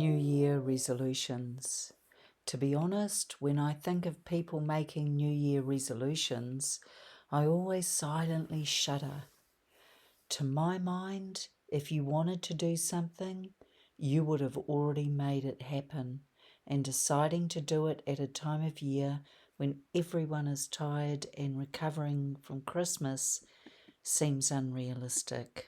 New Year resolutions. To be honest, when I think of people making New Year resolutions, I always silently shudder. To my mind, if you wanted to do something, you would have already made it happen, and deciding to do it at a time of year when everyone is tired and recovering from Christmas seems unrealistic.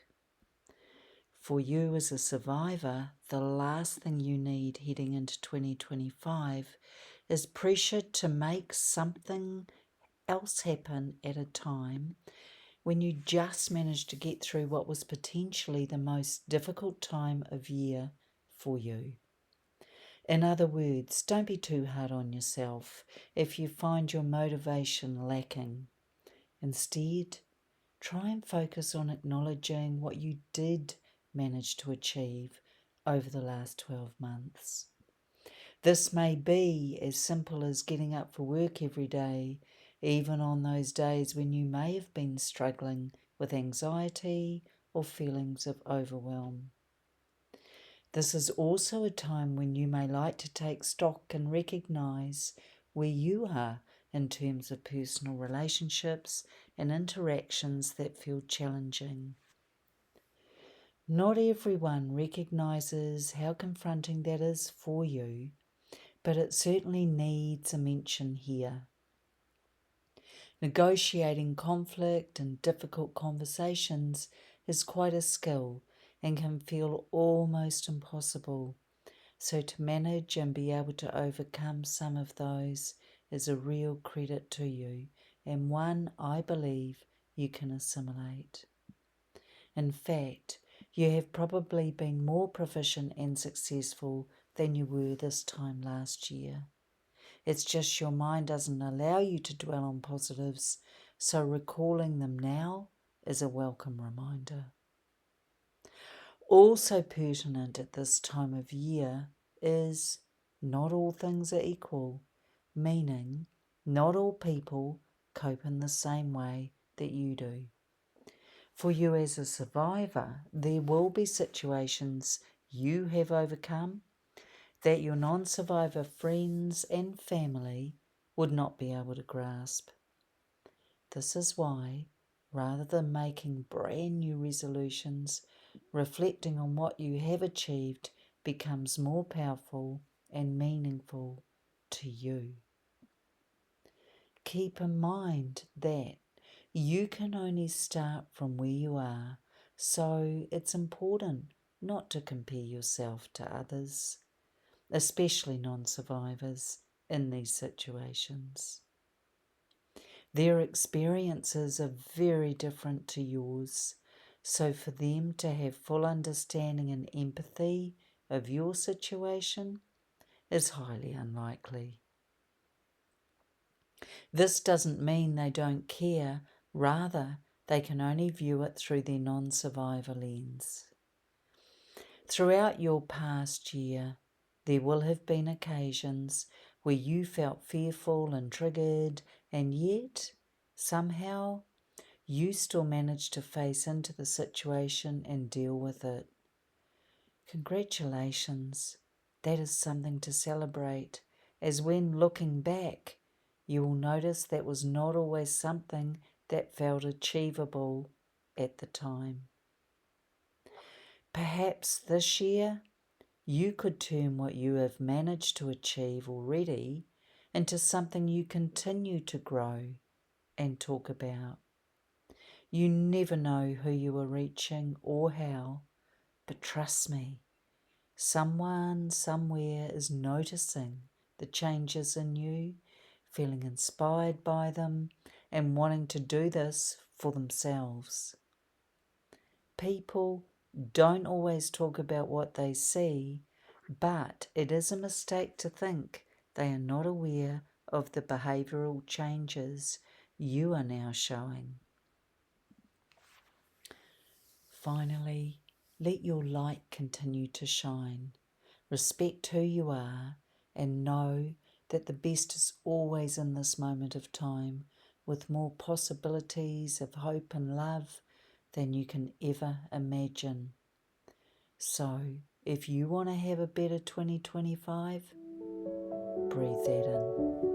For you as a survivor, the last thing you need heading into 2025 is pressure to make something else happen at a time when you just managed to get through what was potentially the most difficult time of year for you. In other words, don't be too hard on yourself if you find your motivation lacking. Instead, try and focus on acknowledging what you did manage to achieve over the last 12 months. This may be as simple as getting up for work every day, even on those days when you may have been struggling with anxiety or feelings of overwhelm. This is also a time when you may like to take stock and recognise where you are in terms of personal relationships and interactions that feel challenging. Not everyone recognises how confronting that is for you, but it certainly needs a mention here. Negotiating conflict and difficult conversations is quite a skill and can feel almost impossible. So to manage and be able to overcome some of those is a real credit to you, and one I believe you can assimilate. In fact, you have probably been more proficient and successful than you were this time last year. It's just your mind doesn't allow you to dwell on positives, so recalling them now is a welcome reminder. Also pertinent at this time of year is not all things are equal, meaning not all people cope in the same way that you do. For you as a survivor, there will be situations you have overcome that your non-survivor friends and family would not be able to grasp. This is why, rather than making brand new resolutions, reflecting on what you have achieved becomes more powerful and meaningful to you. Keep in mind that you can only start from where you are, so it's important not to compare yourself to others, especially non-survivors in these situations. Their experiences are very different to yours, so for them to have full understanding and empathy of your situation is highly unlikely. This doesn't mean they don't care, rather they can only view it through their non-survivor lens. Throughout your past year, there will have been occasions where you felt fearful and triggered, and yet, somehow, you still managed to face into the situation and deal with it. Congratulations, that is something to celebrate, as when looking back, you will notice that was not always something that felt achievable at the time. Perhaps this year, you could turn what you have managed to achieve already into something you continue to grow and talk about. You never know who you are reaching or how, but trust me, someone somewhere is noticing the changes in you, feeling inspired by them, and wanting to do this for themselves. People don't always talk about what they see, but it is a mistake to think they are not aware of the behavioural changes you are now showing. Finally, let your light continue to shine. Respect who you are and know that the best is always in this moment of time, with more possibilities of hope and love than you can ever imagine. So, If you want to have a better 2025, breathe that in.